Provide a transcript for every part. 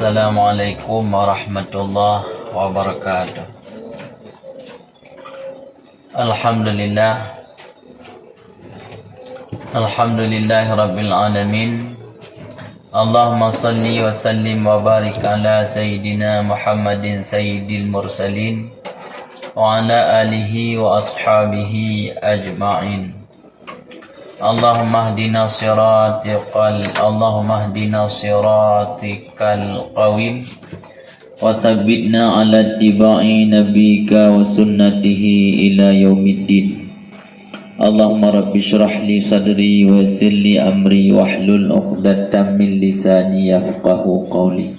Assalamualaikum warahmatullahi wabarakatuh. Alhamdulillah rabbil alamin. Allahumma salli wa sallim wa barik ala sayyidina Muhammadin sayyidil mursalin wa ala alihi wa ashabihi ajma'in. Allahumma hdina siratikal qawim wa thabbitna ala tiba'i nabika wa sunnatihi ila yaumiddin. Allahumma rabbi syrah li sadri wa yassir li amri wahlul 'uqdatam min lisani yafqahu qawli.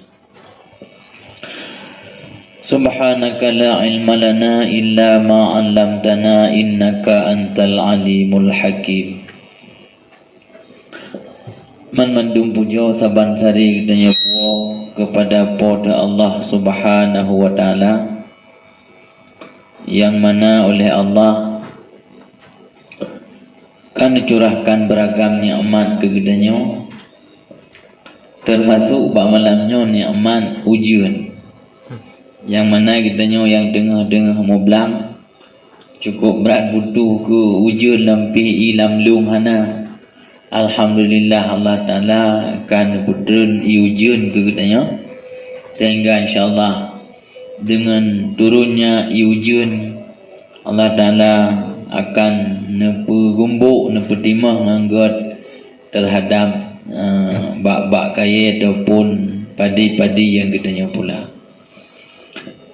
Subhanaka la ilma lana illa ma 'allamtana innaka antal alimul hakim. Mandum puja saban sari dan kepada pada Allah Subhanahu wa taala, yang mana oleh Allah kan dicurahkan beragam nikmat kepadanya, termasuk pada malamnya nikmat ujian, yang mana kitanya yang dengar mau belang cukup berat butuh ke ujian lampi ilam lung hana. Alhamdulillah Allah Ta'ala akan puteren ujian ke katanya, sehingga insyaAllah dengan turunnya ujian Allah Ta'ala akan nepu gumbuk, nepu timah nganggot terhadap bak-bak kaya ataupun padi-padi yang katanya pula.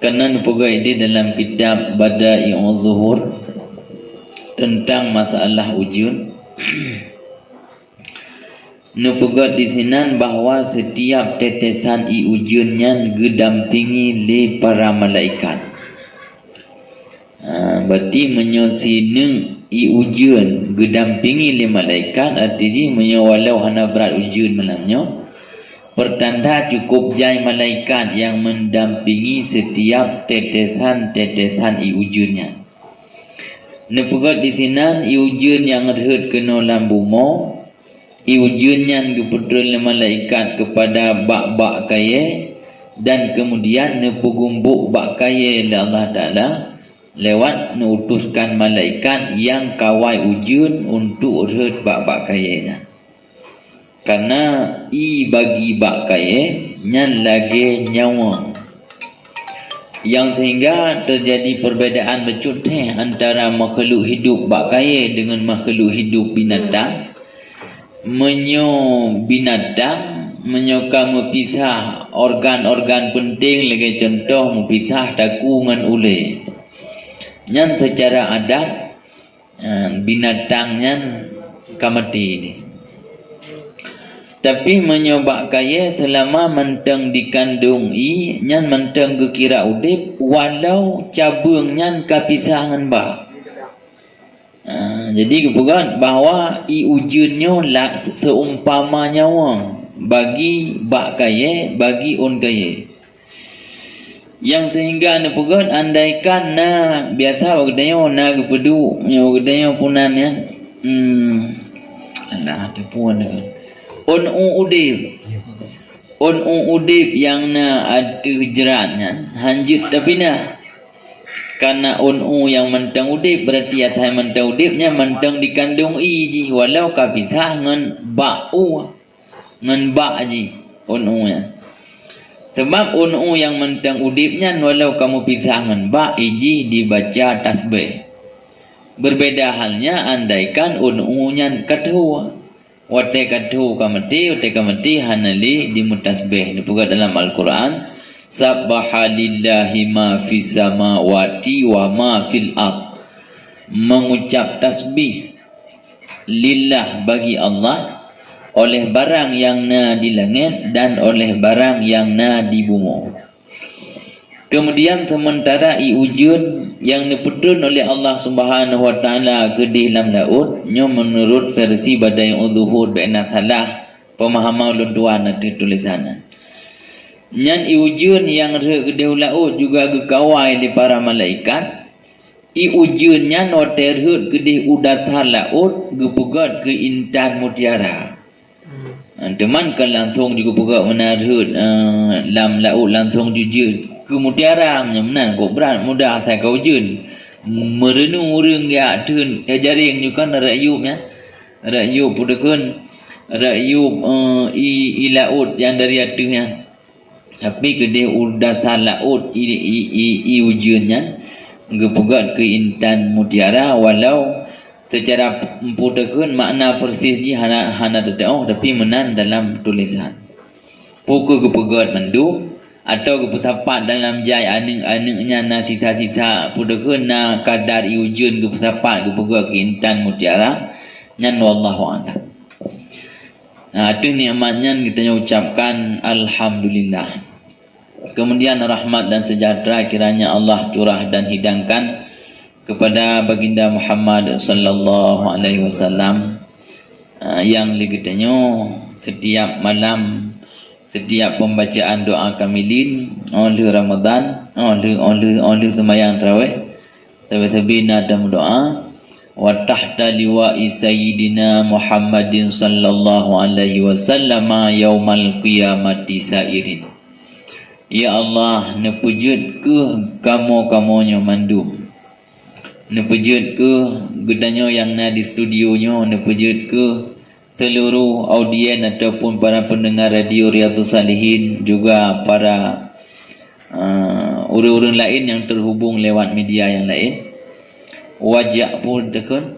Kerana nepu ini dalam kitab Bada'i'ul Zuhur tentang masalah ujian. Nupugat di sinan bahawa setiap tetesan ujiannya gedampingi le para malaikat. Berarti menyosine ujian gedampingi le malaikat, artinya menyawalau hana berat ujian malamnya, pertanda cukup jai malaikat yang mendampingi setiap tetesan ujiannya. Nupugat di sinan ujian yang rehat kena lambumo, ujiannya keputusan malaikat kepada bak-bak kaya, dan kemudian nepugumbuk bak kaya oleh Allah Ta'ala lewat mengutuskan malaikat yang kawai ujian untuk urut bak-bak kayanya. Karena bagi bak kaya nyan lagi nyawa, yang sehingga terjadi perbezaan bercutih antara makhluk hidup bak kaya dengan makhluk hidup binatang. Binatang menyuka mepisah organ-organ penting, lagi contoh mepisah dagu dengan ule. Yang secara adat binatangnya kamati ini. Tapi menyobak kaya selama menteng dikandung nyan menteng kekira udip walau cabungnya kapisahan bah. Jadi kepugan bahawa ujiannya lah seumpamanya wang bagi bak kaya, bagi on kaya. Yang sehingga kepugan andaikan biasa waktunya kepedu, waktunya punannya alah tepuan dengan on udip yang ada jeratnya hanjut tapi karena yang mentang udip berarti atas mentang udipnya mentang dikandung ji walau kapisah ngan ba'u ngan ba' ji nya. Sebab yang mentang udipnya walau kamu pisah ngan ba' ji dibaca tasbih. Berbeda halnya andaikan nya kathu wate kathu kamati hanali dimutasbih. Dipugat dalam Al-Quran, Sabbaha lillahi ma fis samawati wa ma fil ard. Mengucap tasbih lillah bagi Allah oleh barang yang di langit dan oleh barang yang di bumi. Kemudian sementara ujian yang diputun oleh Allah Subhanahu wa taala ke dalam laut, menurut versi Bada'i'ul Zuhur bena salah pemahaman lunduan ada tulisannya. Nyan ujian yang kedahulu juga kekawai di para malaikat. Ujiannya noterhut kedih udasar laut gepugat ke intan mutiara. teman kan langsung juga pegak menarut lam laut langsung jujur ke mutiara menan kok berat mudah saya kau jun merenung urang ya tun jaring juga rayupnya rayup pudakun rayup i laut yang dari atasnya tapi kedai udah salaut i ujunnya gepegat ke intan mutiara walau secara pudakun makna persisnya hana tetau tapi menan dalam tulisan pukul gepegat mandu atau gepesapat dalam jai aning-aningnya na sisa-sisa pudakun na kadar i ujun gepesapat gepegat ke intan mutiara nyan wallahu a'lam. Itu nikmatnya kita ucapkan alhamdulillah. Kemudian rahmat dan sejahtera kiranya Allah curah dan hidangkan kepada baginda Muhammad sallallahu alaihi wasallam yang ligitanya setiap malam setiap pembacaan doa kamilin oleh Ramadan oleh sembahyang tarawih sabina dan doa wa tahta liwa'i sayyidina Muhammadin sallallahu alaihi wasallam yaumal qiyamati sairin. Ya Allah, nepujud ke kamu-kamunya mandum. Nepujud ke gedanya yang na di studionya, nepujud ke seluruh audien ataupun para pendengar radio Riyadhus Salihin, juga para urang-urang lain yang terhubung lewat media yang lain. Wajak pun tekun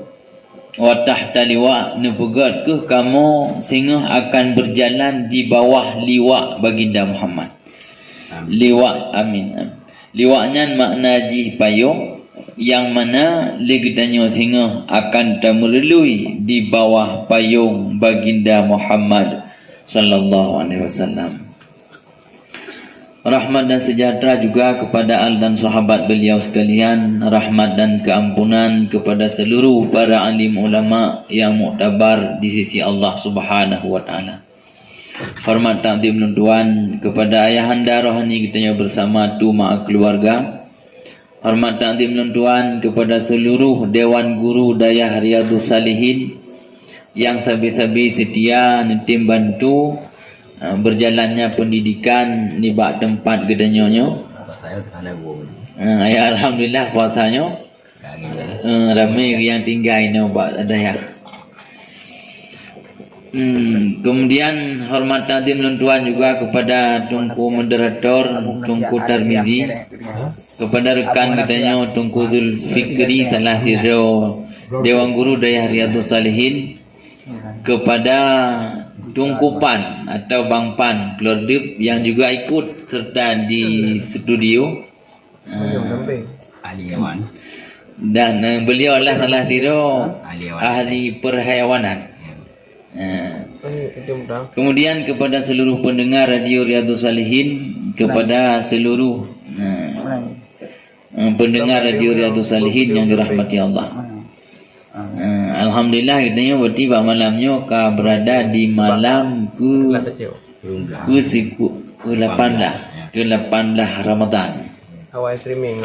wa tahta liwa nepegat ke kamu sehingga akan berjalan di bawah liwa baginda Muhammad. Liwa amin. Liwanya makna di payung yang mana legedanyo sehingga akan melalui di bawah payung baginda Muhammad sallallahu alaihi wasallam. Rahmat dan sejahtera juga kepada al dan sahabat beliau sekalian, rahmat dan keampunan kepada seluruh para alim ulama yang muktabar di sisi Allah Subhanahu wa taala. Hormat takdim tuan kepada ayahanda rohani kita yang bersama tu mak keluarga. Hormat takdim tuan kepada seluruh dewan guru dayah Riyadhus Salihin yang sabi-sabi setia netim bantu berjalannya pendidikan di bak tempat gedanyonyo. Ya alhamdulillah puasanya ramai yang tinggal ini bak dayah. Kemudian hormat takdim tuan juga kepada Tunku Moderator Tunku Tarmizi, kepada rekan katanya Tunku Zulfikri salah tiro Dewan Guru Dayah Riyadhus Salihin, kepada Tunku Pan atau Bang Pan Klordip yang juga ikut serta di studio dan beliau lah salah tiro ahli perhayawanan. Kemudian kepada seluruh pendengar radio Riyadhus Salihin, kepada seluruh pendengar radio Riyadhus Salihin yang dirahmati Allah. Alhamdulillah katanya berarti pada malamnya ka berada di malam ke-18 Ramadan. Awal streaming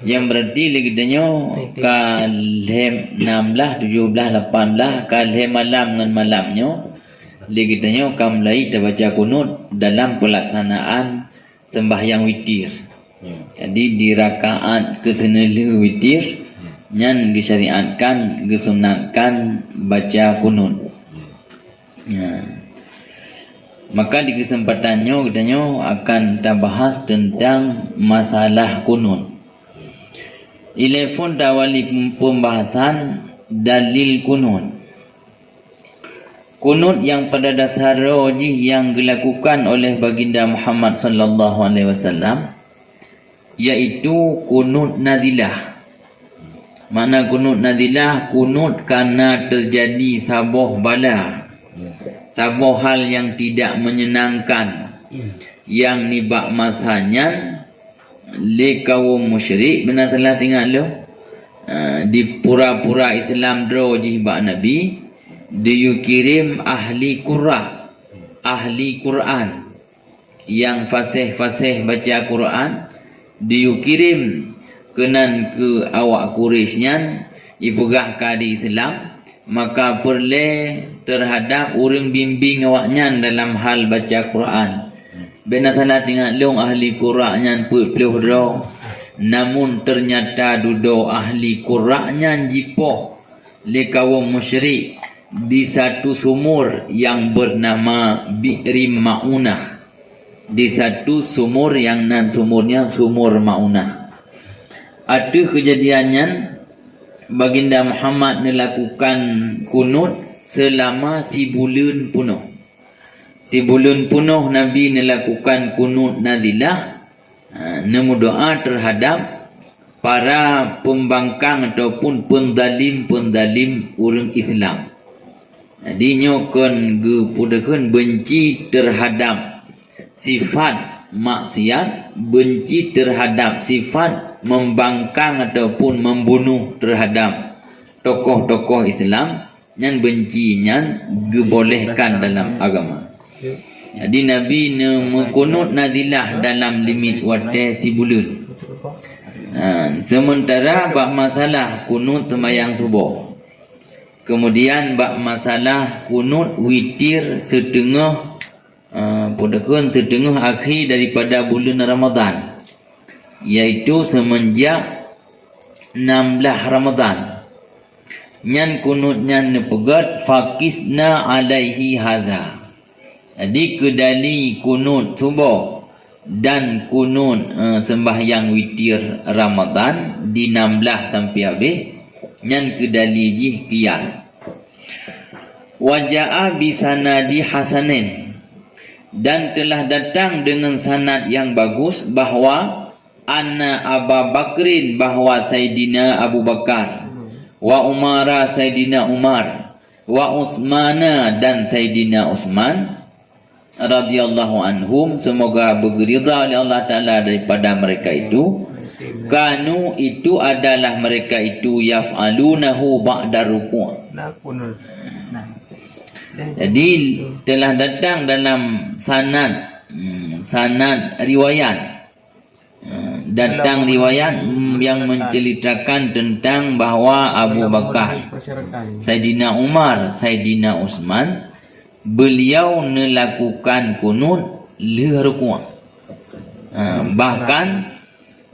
yang berarti katanya kalhem 16, 17, 18 kalhem malam dengan malamnya katanya kam mulai terbaca kunut dalam pelaksanaan sembahyang witir. Jadi di rakaat ke-9 witir yang disyariatkan disunatkan baca kunut. Maka di kesempatannya katanya akan kita bahas tentang masalah kunut. Ilefon tawali pembahasan dalil kunut. Kunut yang pada dasar wajib yang dilakukan oleh baginda Muhammad sallallahu alaihi wasallam yaitu kunut nazilah. Makna kunut nazilah, kunut karena terjadi sabuh bala, sabuh hal yang tidak menyenangkan yang nibak masanya le kaum musyrik benar telah tinggal lo di pura-pura Islam dro jihbak Nabi dikirim ahli Qur'an, ahli Quran yang fasih-fasih baca Quran dikirim kenan ke awak Quraisynya ipegah ka di Islam, maka perle terhadap orang bimbing awaknya dalam hal baca Quran. Bena salah tengok long ahli Quran pelih ro. Namun ternyata dudo ahli Quran jipoh le kaum musyrik di satu sumur yang bernama Bi'ri Ma'unah. Di satu sumur yang nan sumurnya sumur Ma'unah. Ada kejadiannya baginda Muhammad melakukan kunut selama sebulan penuh. Sebulan penuh Nabi melakukan kunut nazilah, nemu doa terhadap para pembangkang ataupun penzalim-penzalim orang Islam. Jadi nyokon gepudakan benci terhadap sifat maksiat, benci terhadap sifat membangkang ataupun membunuh terhadap tokoh-tokoh Islam yang bencinya dibolehkan dalam agama. Jadi Nabi mengunut nazilah dalam limit waktu sebulan. Sementara bab masalah kunut sembahyang subuh. Kemudian bab masalah kunut witir setengah setengah akhir daripada bulan Ramadan, iaitu semenjak 16 Ramadan. Nyan kunut nyan nepegat fakisna alaihi hadza. Jadi kedali kunut subuh dan kunut sembahyang witir Ramadan di 16 sampai habis, nyan kedali ji qiyas. Waja'a bisanadi hasanin, dan telah datang dengan sanad yang bagus bahawa anna Abu Bakrin, bahawa Sayyidina Abu Bakar, wa Umara, Sayyidina Umar, wa Utsmana, dan Sayyidina Utsman radhiyallahu anhum, semoga berridha oleh Allah Ta'ala daripada mereka itu, kanu itu adalah mereka itu yaf'alunahu ba'da ruku'. Jadi telah datang dalam sanad riwayat, datang riwayat yang menceritakan tentang bahawa Abu Bakar, Sayyidina Umar, Sayyidina Utsman, beliau melakukan kunut le ruku'. Bahkan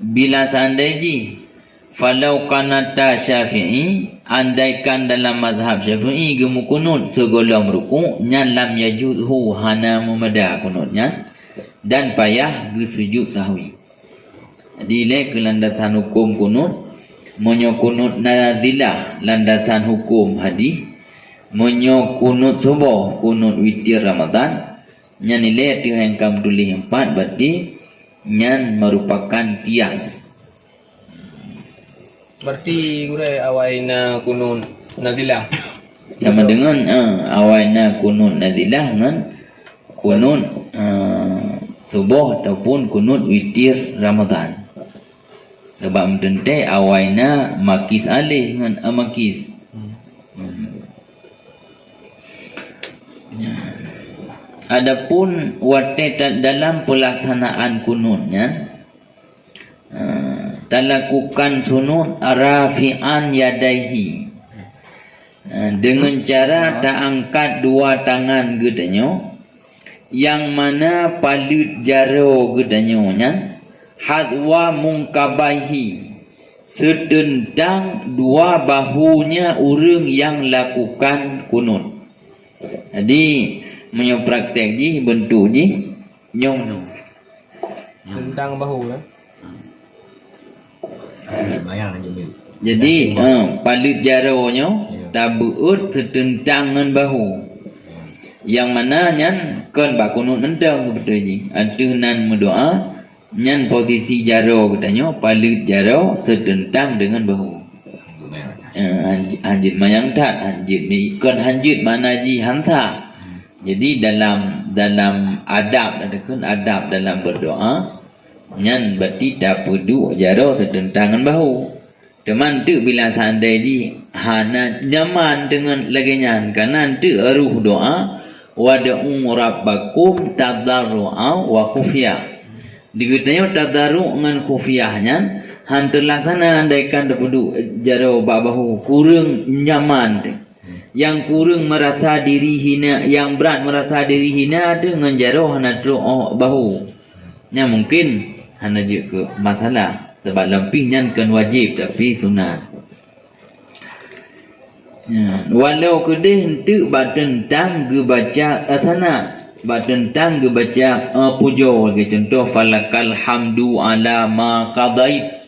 bila seandainya falau kanata Syafi'i, andaikan dalam mazhab Syafi'i gemu kunut segolong ruku' nyan lam yajuzhu, hana memada kunutnya dan payah ge sujud sahwi. Jadi le ke landasan hukum kunut, monyo kunut nazilah landasan hukum hadis, monyo kunut subuh, kunut witir Ramadan, nyan ile tu yang kam tulis 4, berarti nyan merupakan qiyas. Berarti gurai awaina kunun nazilah sama dengan awaina kunun nazilah dengan kunun subuh ataupun kunut witir Ramadan. Sebab mententai awaina makis alih dengan amakis. Adapun waktu dalam pelaksanaan kunutnya, lakukan sunut rafi'an yadaihi, dengan cara tak angkat dua tangan gedanya, yang mana palut jaro gedanya nya hadwa mungkabaihi, sedendang dua bahunya orang yang lakukan kunut. Jadi menyo praktek ji bentuk ji nyong tentang bahu lah. Jadi palut jaronya tabuut setentang dengan bahu, yang mana nyan kon ba kunut nendang betul ji atu nan mendoa nyan posisi jaro katanya palut jaro setentang dengan bahu. Hanjit mayang tat, hanjit ni kon hanjit mana ji hansa. Jadi dalam adab adab dalam berdoa nyan berarti tak perlu jaro setentangan bahu. Teman tu bila seandainya hana nyaman dengan lagi nyan, karena tu aruh doa wad'u rabbakum tadarru'a wa khufyah. Dikatanya tadarru' dengan khufyahnya han terlaksana andaikan tak perlu jaro bahu kurang nyaman tu. yang kurang merasa diri hina, yang berat merasa diri hina dengan jaruh hana teruk bahu. Nya mungkin hana je ke masalah sebab lempihnya kan wajib tapi sunat. Ya, walau kedih hentu bak tentang ge baca asana, bak tentang ge baca pujo ke contoh falakal hamdu ala ma qadait.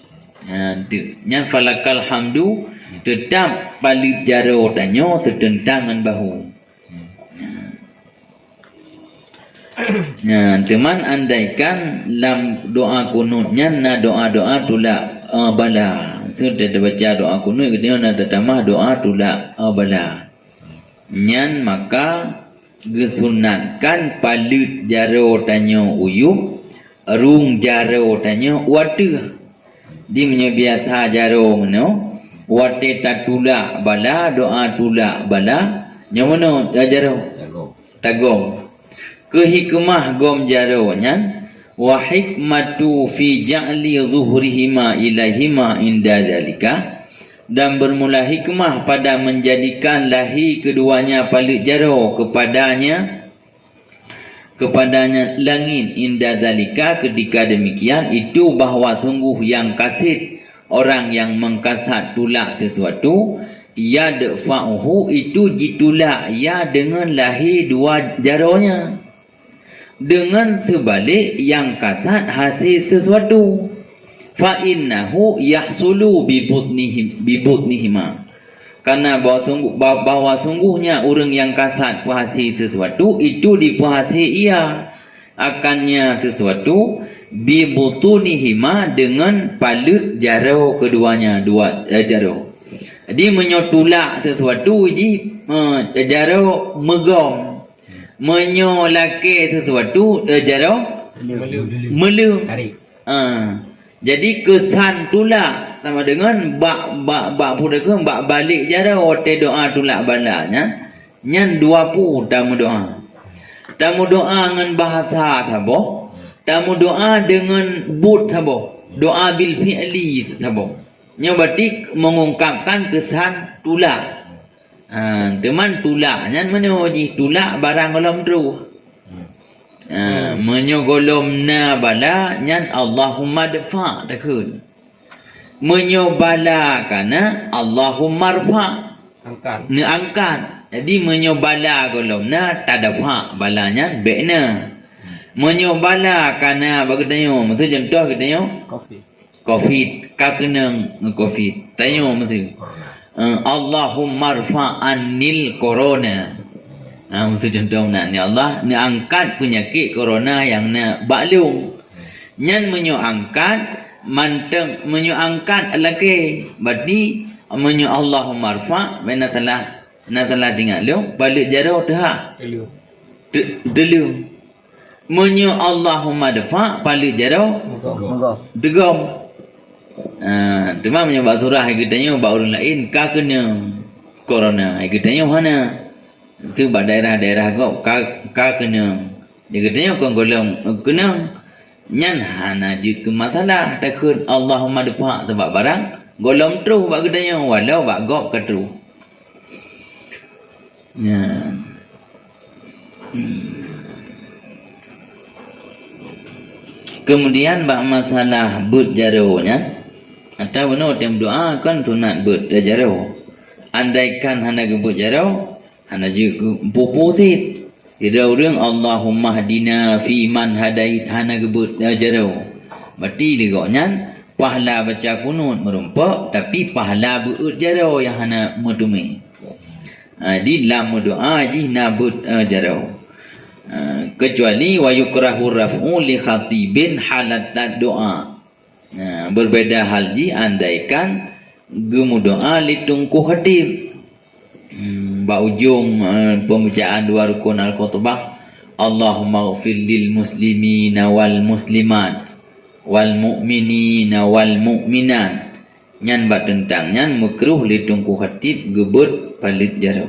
Ha, nya falakal hamdu tetap palit jaro tanyo setentangan bahu. Ya, teman andaikan lam doa kunutnya na doa-doa tula bala. Sudah baca doa kunut ketika na tamah doa tula bala. Nyan maka gesunatkan palit jaro tanyo uyup, rung jaro tanyo watu. Di biasa jaro meno. Wate tatula bala doa tula bala nyamono jaro tagom ke hikmah gom jaro nyan wa hikmatu fi ja'li zuhrihima ilahima inda zalika, dan bermula hikmah pada menjadikan lahi keduanya palit jaro kepadanya langit inda zalika, ketika demikian itu bahawa sungguh yang kasid orang yang mengkasat tulak sesuatu yadfa'uhu itu ditulak ya dengan lahir dua jaronya, dengan sebalik yang kasat hasil sesuatu fa innahu yahsulu bibutnihima, karena bahawa sungguhnya orang yang kasat puhasi sesuatu itu dipuhasi ia akannya sesuatu bibutunihima dengan palut jaro keduanya dua jaro. Jadi menyotulak sesuatu ji jaro megom, menyolake sesuatu jaro melu. Jadi kesan tulak sama dengan bak pudaka bak balik jaro te doa tulak balanya nyan 20 tamu doa. Tamu doa dengan bahasa sabo, tamu doa dengan but sabo, doa bil fi'li sabo. Nya berarti mengungkapkan kesan tulak. Teman tulak nyan menyoji tulak barang golom ruh. Menyogolom na bala nyan Allahumma dafa takun. Menyobala kana Allahumma rfa angkat. Jadi menyobala golom na tadafa balanya be'na. Menyobala kana bagdanyo maksud contoh katanya covid ka kena covid tanyo maksud Allahumma rfa anil corona. Maksud contoh nak ni Allah ni angkat penyakit corona yang na baklung. Nyan menyo angkat manteng menyo angkat lagi berarti menyo Allahumma rfa bena salah tinggal lu balik jaro dah delu menyo Allahumma dafa balik jaro degom. Teman menyo bak surah kitanya bak orang lain ka kena corona kitanya hana sebab daerah-daerah kau ka kena dia kitanya kau golong kena nyan hana jut ke masalah takut Allahumma dafa sebab barang golong terus bak kitanya walau bak gop ke terus. Ya. Kemudian bak masalah but jaronya atau benar tem doa kan sunat but jaro. Andaikan hana gebut jaro hana je pupusit. Tidak urang Allahumma hadina fi man hadait hana gebut jaro. Berarti digoknya pahala baca kunut merumpak tapi pahala but jaro yang hana medumi. Di dalam doa ji nabut jaro. Kecuali wa yukrahu raf'u li khatibin halat doa. Berbeda hal ji andaikan gemu doa li tungku khatib. Ba ujung pembacaan dua rukun al-khutbah Allahumma ighfir lil muslimina wal muslimat wal mu'minina wal mu'minat. Nyan bat tentang nyan makruh li tungku khatib gebut palit jaro.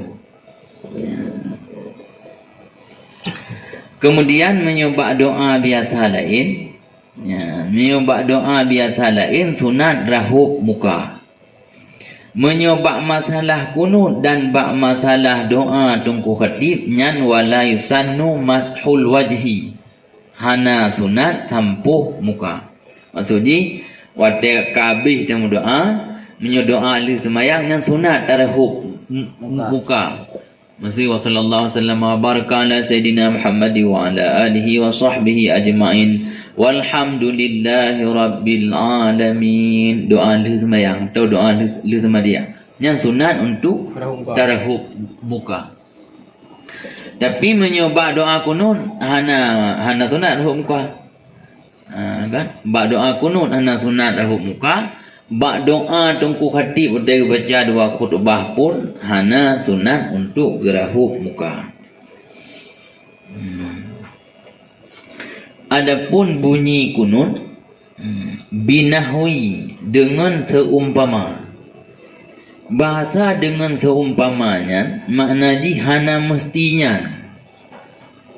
Kemudian menyoba doa biasa lain. Menyoba doa biasa lain sunat rahub muka. menyobak masalah kunut dan bak masalah doa tungku khatib nyan wala yusannu mashul wajhi hana sunat sampuh muka. Maksudnya wate kabih temu doa menyo doa li semayang nyan sunat tarahub muka. Masih wa sallallahu wasallam wa baraka ala sayidina Muhammad wa ala alihi wa sahbihi ajma'in walhamdulillahi rabbil alamin. Doa li semayang atau doa li semayang yang sunat untuk tarahub muka. Tapi menyoba doa kunut hana sunat tarahub muka. Kan ba doa kunut hana sunat tarahub muka. Bak doa tungku khatib utai baca dua khutbah pun hana sunat untuk gerahub muka. Adapun bunyi kunut binahwi dengan seumpama. Bahasa dengan seumpamanya makna ji hana mestinya.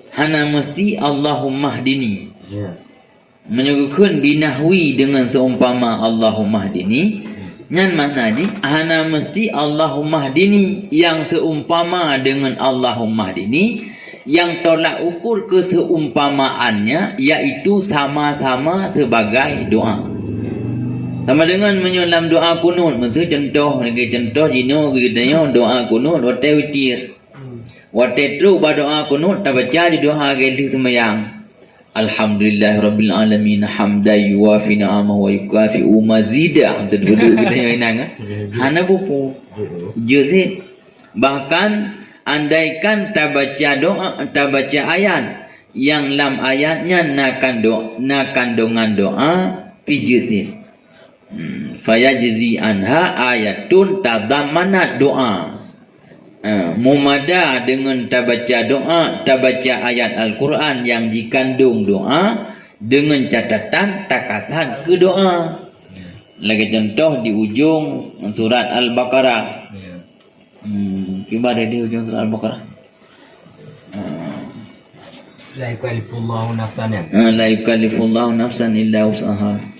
Hana mesti Allahumma hdini. Menyebutkan binahwi dengan seumpama Allahumma hdini nyan makna ni hana mesti Allahumma hdini yang seumpama dengan Allahumma hdini yang tolak ukur keseumpamaannya iaitu sama-sama sebagai doa. Sama dengan menyolam doa kunut, maksud contoh jino gidanya doa kunut wate witir. Wate tru ba doa kunut ta baca di doa geli semayang. Alhamdulillah Rabbil Alamin hamdan yuwafi ni'amahu wa yukafi'u mazida. Hamzah duduk kita yang inang hana pupu jadi bahkan andaikan ta baca ayat yang lam ayatnya nakandungan doa pijutin fayajzi anha ayatun tadammanat doa. Mumada dengan tabaca doa, tabaca ayat Al-Quran yang dikandung doa dengan catatan takasan ke doa. Lagi contoh di ujung surat Al-Baqarah. Gimana di ujung surat Al-Baqarah? La yukallifullahu nafsan La yukallifullahu nafsan illa wus'aha.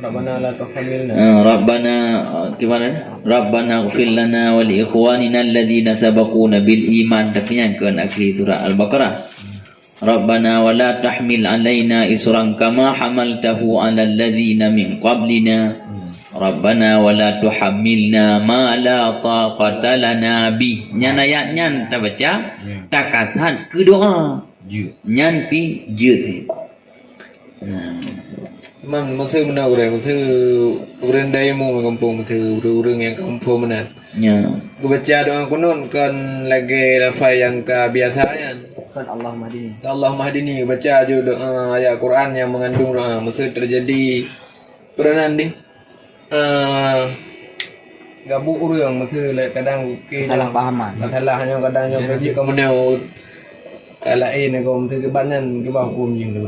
Rabbana la tuhammilna Rabbana gimana? Rabbana ighfir lana wa li ikhwanina alladhina sabaquna bil iman. Tapi yang ke akhir surah Al-Baqarah. Rabbana wa la tahmil alaina isran kama hamaltahu ala alladhina min qablina. Rabbana wa la tuhammilna ma la taqata lana bih. Nyan ayatnya ta baca takasan ke doa. Nyan pi je. Man maksud mana orang orang daymu kampung orang yang kampung mana. Ya. Aku baca doa kunun kan lagi lafaz yang kebiasaan. kan Allahumma hdini. Allahumma hdini baca je doa ayat Quran yang mengandung doa. Maksud terjadi peranan ni. Gabung orang maksud kadang Salah pahaman. Salah hanya kadang yang kerja kamu neu lain kau maksud kebanyakan ke bawah hukum je tu.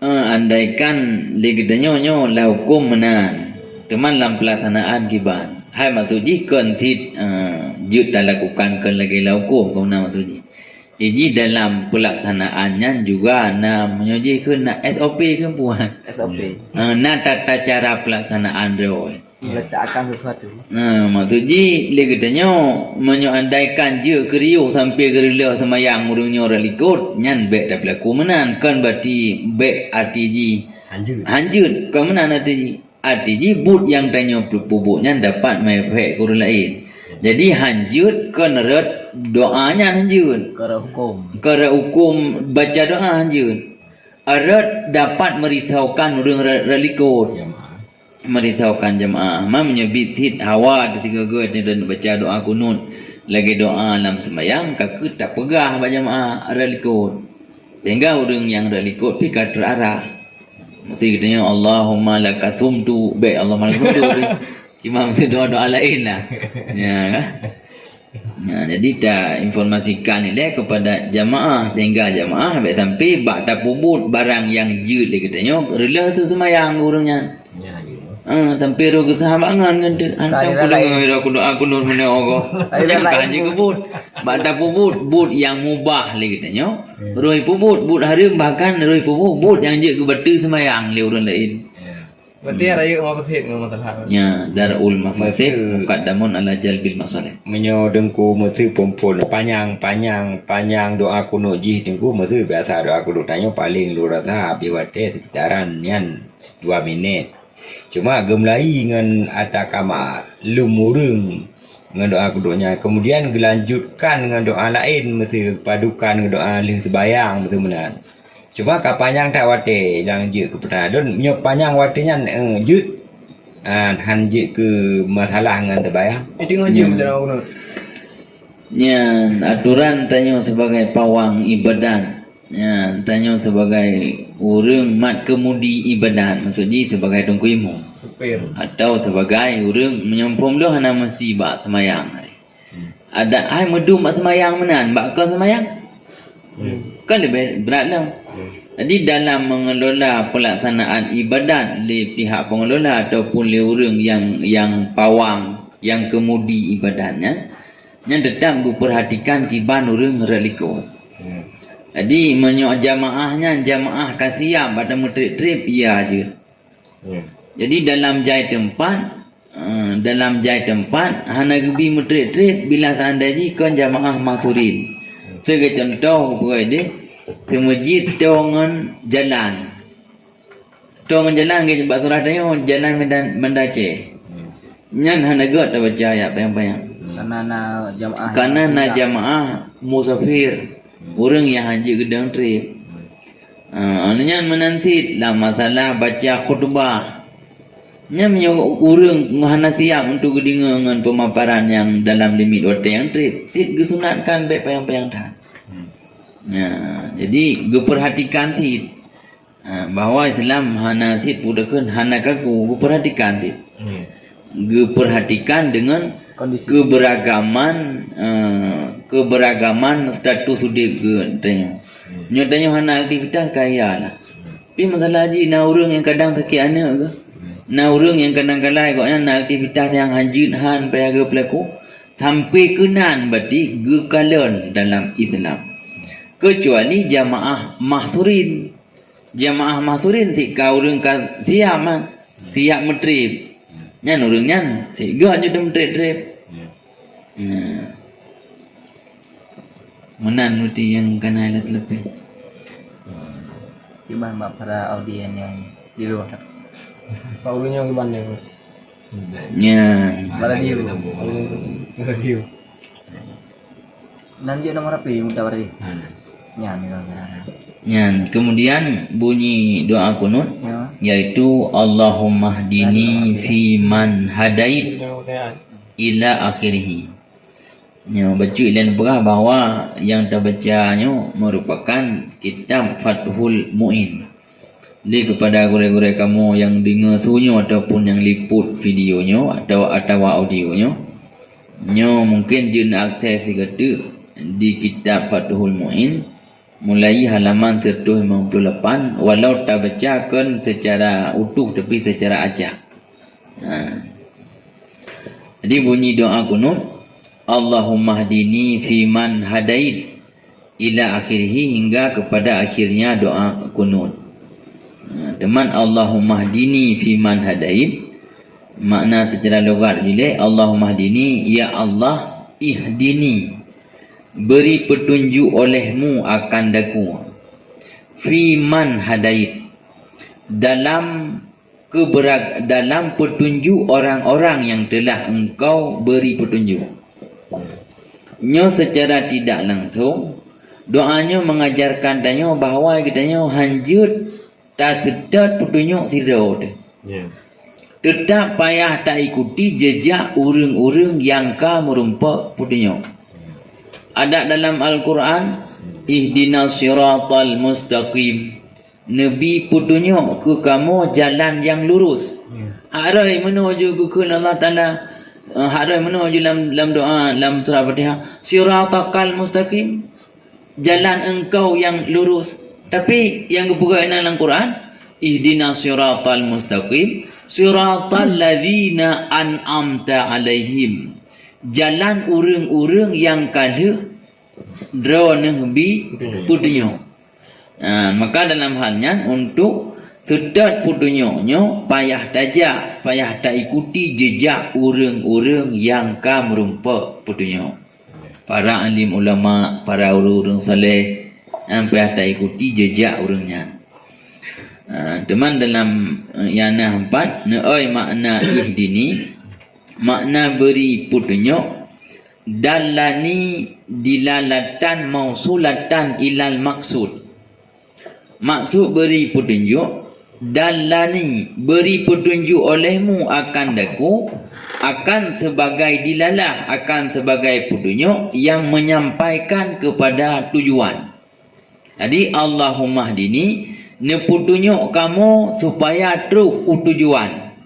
Andaikan ligdanya lah hukum menan teman dalam pelaksanaan giban hai maksudnya kontit jut dah lakukan kan lagi lah hukum kau nak maksudnya jadi dalam pelaksanaannya juga namanya je kena SOP ke puan SOP. Nak tata cara pelaksanaan dia Meletakkan sesuatu. Maksudnya ligdanya andaikan je keriuh sampai gerila semayang murungnya orang likut nyan bek tak berlaku menan kan berarti bek RTG hanjut kan menan RTG but yang tanya pupuknya dapat mai pek kurang lain jadi hanjut kan red doanya hanjut kera hukum baca doa hanjut red dapat merisaukan orang relikut merisaukan jemaah mamnya bitit hawa tiga gue dan baca doa kunut lagi doa dalam sembahyang kaku tak pegah baca jemaah relikut sehingga orang yang relikut pi terarah mesti katanya Allahumma lakasumtu baik Allahumma lakasumtu cuma mesti doa-doa lain lah ya kan jadi tak informasikan ni kepada jemaah sehingga jemaah baik sampai bak tak pubut barang yang jut katanya rela tu sembahyang orangnya tampil ro kesahabangan kan hantam aku nur mana ogo jangan haji kebut bada pubut but yang mubah le katanya roi pubut but harim bahkan roi pubut but yang je ke betul sembahyang le orang lain Berarti raya mafasid dengan masalah. Ya, darul mafasid muqaddamun ala jalbil masalih. Menyo dengku mesti pompon panjang doa kunut jih dengku mesti biasa doa kunut tanya paling lu rasa biwate sekitaran yan 2 minit. Cuma gemlai dengan atakama lumurung dengan doa kunutnya. Kemudian gelanjutkan dengan doa lain mesti padukan dengan doa lih sebayang mesti benar. Cuma kapanjang tak wate yang je ke petadun nyo panjang watenya jut han je ke masalah dengan terbayang. Itu ngaji macam mana? Ya, aturan tanya sebagai pawang ibadan. Ya, tanya sebagai urang mat kemudi ibadan. Maksudnya sebagai tungku ilmu. Supir. Atau sebagai urang menyompom dah hana mesti bak semayang. Ada ai medum bak semayang menan, bak kau semayang. Kan lebih berat dah. Jadi dalam mengelola pelaksanaan ibadat oleh pihak pengelola ataupun oleh orang yang pawang, yang kemudi ibadatnya, yang tetap diperhatikan kiban orang reliko. Jadi menyok jamaah kasiap pada trip iya aja. Jadi dalam jai tempat hana gebi trip bila seandainya kan jamaah masurin. Sebagai contoh dia ke masjid tongan jalan. Tongan jalan ke sebab surah tanya jalan mendace. Nyan hana got tak baca ayat bayang-bayang. Karena na jamaah musafir. Orang yang haji gedang trip. Nyan menansit lah masalah baca khutbah. Nyan menyuruh orang hana siap untuk dengan pemaparan yang dalam limit waktu yang trip. Sit gesunatkan baik bayang-bayang dah. Ya, jadi geperhatikan sid bahawa Islam hana sid pudakan hana kaku geperhatikan sid. Geperhatikan dengan kondisi keberagaman status hidup ke tanya. Nyatanya hana aktivitas kaya lah. Tapi masalah haji na orang yang kadang sakit anak ke. Na orang yang kadang-kadang agaknya na aktivitas yang hanjit han payah pelaku sampai kenan berarti gekalan dalam Islam. Kecuali jamaah mahsurin. Jamaah mahsurin si kau orang siap mah. Siap metrip. Nyan orang nyan. Tiga je dem trip. Menan nuti yang kena alat lebih. Gimana para audien yang di luar? Paulunya gimana? Ya. Radio. Radio. Nanti nomor apa yang mudah beri? Yan, kemudian bunyi doa kunut yaitu Allahumma hdini fi man hadait ila akhirih. Ya, baca ilan berah bahawa yang terbacanya merupakan kitab Fathul Mu'in. Jadi kepada guru-guru kamu yang dengar sunyo ataupun yang liput videonya atau audionya, nyo mungkin jin akses di kitab Fathul Mu'in mulai halaman 158 walau tak bacakan secara utuh tapi secara acak. Jadi bunyi doa kunut Allahumma hdini fi man hadait ila akhirih hingga kepada akhirnya doa kunut. Teman Allahumma hdini fi man hadait makna secara logat bila Allahumma hdini ya Allah ihdini beri petunjuk olehmu akan daku fi man hadait dalam petunjuk orang-orang yang telah engkau beri petunjuk. Nyo secara tidak langsung doanya mengajarkan tanya bahawa kitanya hanjut tak sedar petunjuk sirau tu. Tetap payah tak ikuti jejak urang-urang yang ka merumpak petunjuk. Ada dalam Al-Quran ihdinas siratal mustaqim. Nabi petunjuk ke kamu jalan yang lurus. Harai menuju ke Allah Taala. Harai menuju dalam doa dalam surah Fatihah siratal mustaqim. Jalan engkau yang lurus. Tapi yang kebukaan dalam Quran ihdinas siratal mustaqim siratal ladzina an'amta alaihim. Jalan urang-urang yang kala drone bi petunjuk. Maka dalam halnya untuk Sedot putunyonyo payah tajak, payah tak ikuti jejak orang-orang yang kam merumpak putunyo. Para alim ulama, para orang saleh, payah tak ikuti jejak orangnya. Teman dalam yana 4, neoi makna ihdini, makna beri putunyo, dalani dilalatan mausulatan ilal maksud. Maksud beri petunjuk, dalani beri petunjuk olehmu akan daku, akan sebagai dilalah, akan sebagai petunjuk yang menyampaikan kepada tujuan. Jadi Allahumma hdini, ne petunjuk kamu supaya terus ke tujuan.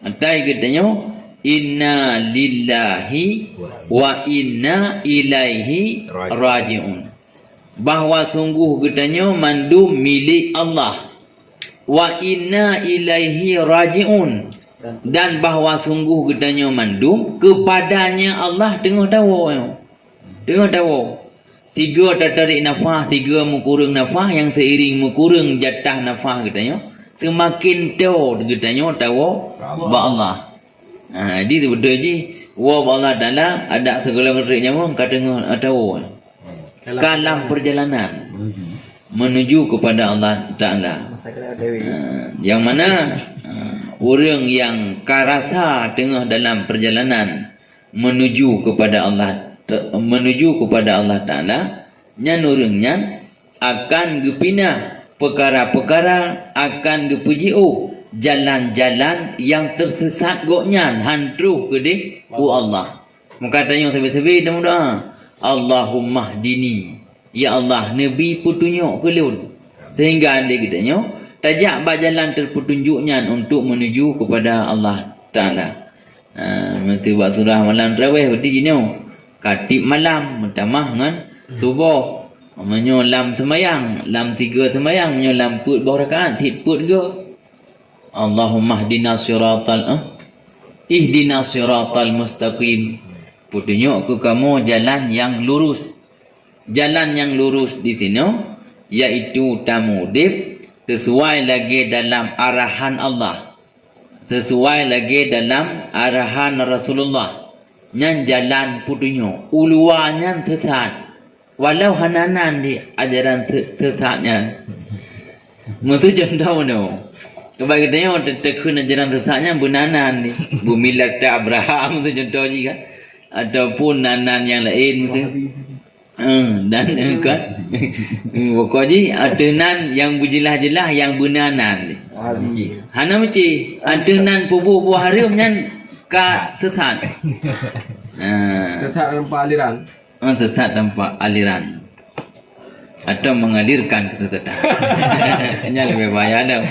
Atai katanya inna lillahi wa inna ilaihi raji'un. Bahawa sungguh katanya mandum milik Allah. Wa inna ilaihi raji'un. Dan bahawa sungguh katanya mandum kepadanya Allah tengah tahu. Tengah tahu. 3 tertarik nafas, 3 mukurung nafas, yang seiring mukurung jatah nafas katanya. Semakin tahu katanya tahu ba Allah. Jadi betul je. Wa Allah Ta'ala ada segala meriknya pun kata tahu. Kalam perjalanan menuju kepada Allah Ta'ala. Yang mana orang yang karasa tengah dalam perjalanan menuju kepada Allah Ta'ala, nyan orangnya akan gepinah perkara-perkara, akan gepujiu jalan-jalan yang tersesat goknya hantru ke deh ku Allah. Maka tanya sebe-sebe dalam doa, Allahumma hdini, ya Allah nabi petunjuk ke leun, sehingga anda katanya tajak jalan terpetunjuknya untuk menuju kepada Allah Ta'ala. Masa buat surah malam terawih berarti jinyo katib malam mentamah dengan subuh menyolam semayang lam 3 semayang menyolam put bawah rakaat hit put ke Allahumma hdina ihdinas siratal mustaqim. Petunjuk ke kamu jalan yang lurus. Jalan yang lurus di sini yaitu tamudib sesuai lagi dalam arahan Allah. Sesuai lagi dalam arahan Rasulullah. Nyan jalan petunjuk. Uluannya sesat. Walau hananan di ajaran sesatnya. Maksud contoh no. Sebab katanya terkena ajaran sesatnya benanan ni. Bumilat Abraham tu contoh juga. Ataupun nanan yang lain dan kan pokoknya atenan yang berjelah-jelah yang benanan hana mesti atenan buah harum nyan ka sesat Sesat tanpa aliran. Sesat tanpa aliran atau mengalirkan kesesatan. Ini lebih bahaya dah.